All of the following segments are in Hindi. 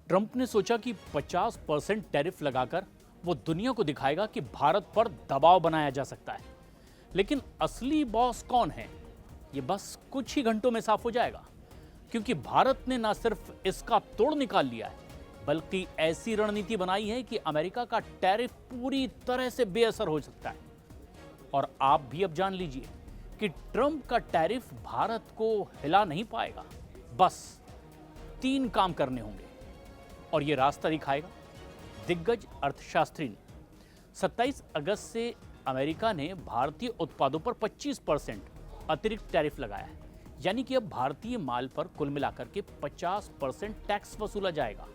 ट्रंप ने सोचा कि 50% टैरिफ लगाकर वो दुनिया को दिखाएगा कि भारत पर दबाव बनाया जा सकता है। लेकिन असली बॉस कौन है, ये बस कुछ ही घंटों में साफ हो जाएगा, क्योंकि भारत ने न सिर्फ इसका तोड़ निकाल लिया है, बल्कि ऐसी रणनीति बनाई है कि अमेरिका का टैरिफ पूरी तरह से बेअसर हो सकता है। और आप भी अब जान लीजिए कि ट्रंप का टैरिफ भारत को हिला नहीं पाएगा। बस 3 काम करने होंगे और ये रास्ता दिखाएगा दिग्गज अर्थशास्त्री ने। 27 अगस्त से अमेरिका ने भारतीय उत्पादों पर 25% अतिरिक्त टैरिफ लगाया है, यानी कि अब भारतीय माल पर कुल मिलाकर के 50% टैक्स वसूला जाएगा।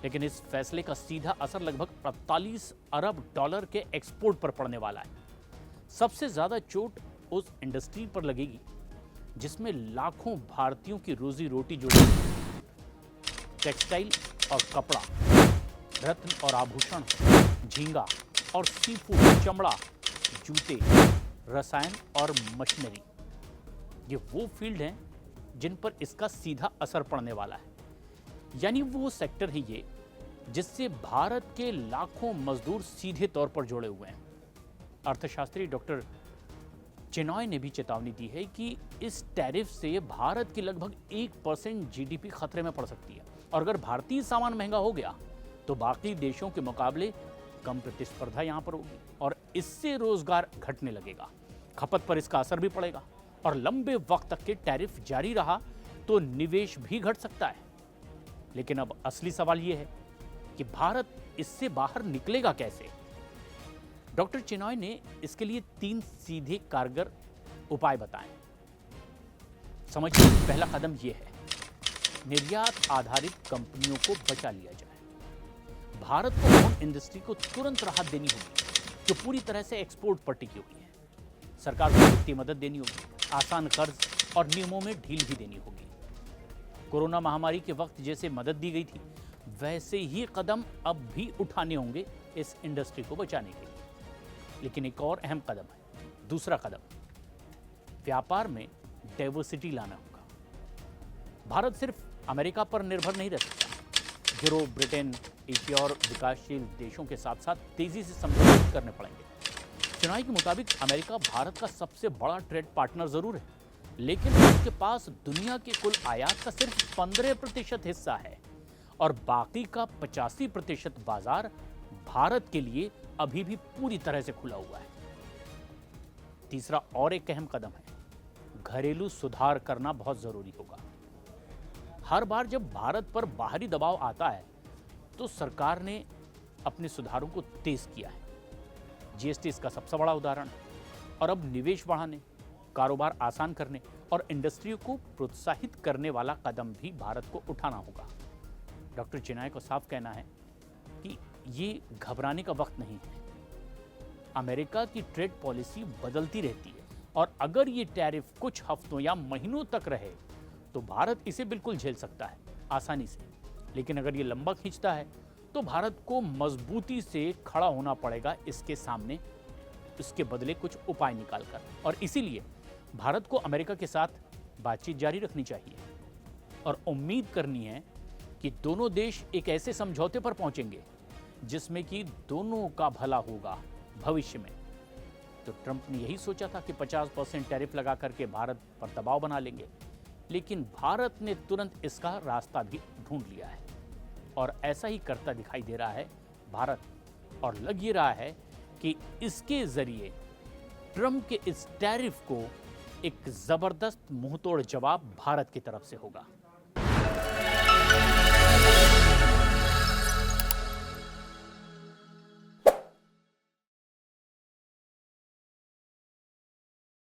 लेकिन इस फैसले का सीधा असर लगभग 48 अरब डॉलर के एक्सपोर्ट पर पड़ने वाला है। सबसे ज्यादा चोट उस इंडस्ट्री पर लगेगी जिसमें लाखों भारतीयों की रोजी रोटी जुड़ी है। टेक्सटाइल और कपड़ा, रत्न और आभूषण, झींगा और सी फूड, चमड़ा, जूते, रसायन और मशीनरी, ये वो फील्ड हैं जिन पर इसका सीधा असर पड़ने वाला है। यानी वो सेक्टर है ये जिससे भारत के लाखों मजदूर सीधे तौर पर जुड़े हुए हैं। अर्थशास्त्री डॉक्टर चिनॉय ने भी चेतावनी दी है कि इस टैरिफ से भारत की लगभग 1% जीडीपी खतरे में पड़ सकती है, और अगर भारतीय सामान महंगा हो गया तो बाकी देशों के मुकाबले कम प्रतिस्पर्धा यहां पर होगी और इससे रोजगार घटने लगेगा। खपत पर इसका असर भी पड़ेगा और लंबे वक्त तक के टैरिफ जारी रहा तो निवेश भी घट सकता है। लेकिन अब असली सवाल यह है कि भारत इससे बाहर निकलेगा कैसे। डॉक्टर चिनॉय ने इसके लिए 3 सीधे कारगर उपाय बताए। समझिए, पहला कदम यह है, निर्यात आधारित कंपनियों को बचा लिया जाए। भारत को होम इंडस्ट्री को तुरंत राहत देनी होगी जो पूरी तरह से एक्सपोर्ट पर टिकी हुई है। सरकार को वित्तीय मदद देनी होगी, आसान कर्ज और नियमों में ढील भी देनी होगी। कोरोना महामारी के वक्त जैसे मदद दी गई थी, वैसे ही कदम अब भी उठाने होंगे इस इंडस्ट्री को बचाने के लिए। लेकिन एक और अहम कदम है, दूसरा कदम, व्यापार में डाइवर्सिटी लाना होगा। भारत सिर्फ अमेरिका पर निर्भर नहीं रह सकता। यूरोप, ब्रिटेन, एशिया और विकासशील देशों के साथ साथ तेजी से समझौते करने पड़ेंगे। चिनॉय के मुताबिक अमेरिका भारत का सबसे बड़ा ट्रेड पार्टनर जरूर है, लेकिन उसके पास दुनिया के कुल आयात का सिर्फ 15% हिस्सा है और बाकी का 85% बाजार भारत के लिए अभी भी पूरी तरह से खुला हुआ है। तीसरा और एक अहम कदम है, घरेलू सुधार करना बहुत जरूरी होगा। हर बार जब भारत पर बाहरी दबाव आता है तो सरकार ने अपने सुधारों को तेज किया है। जीएसटी इसका सबसे बड़ा उदाहरण है। और अब निवेश बढ़ाने, कारोबार आसान करने और इंडस्ट्री को प्रोत्साहित करने वाला कदम भी भारत को उठाना होगा। डॉक्टर चिनॉय को साफ कहना है कि ये घबराने का वक्त नहीं है। अमेरिका की ट्रेड पॉलिसी बदलती रहती है और अगर ये टैरिफ कुछ हफ्तों या महीनों तक रहे तो भारत इसे बिल्कुल झेल सकता है आसानी से। लेकिन अगर ये लंबा खींचता है तो भारत को मजबूती से खड़ा होना पड़ेगा इसके सामने, इसके बदले कुछ उपाय निकालकर। और इसीलिए भारत को अमेरिका के साथ बातचीत जारी रखनी चाहिए और उम्मीद करनी है कि दोनों देश एक ऐसे समझौते पर पहुंचेंगे जिसमें कि दोनों का भला होगा भविष्य में। तो ट्रंप ने यही सोचा था कि 50% टैरिफ लगा करके भारत पर दबाव बना लेंगे, लेकिन भारत ने तुरंत इसका रास्ता भी ढूंढ लिया है और ऐसा ही करता दिखाई दे रहा है भारत। और लग ही रहा है कि इसके जरिए ट्रंप के इस टैरिफ को एक जबरदस्त मुंहतोड़ जवाब भारत की तरफ से होगा।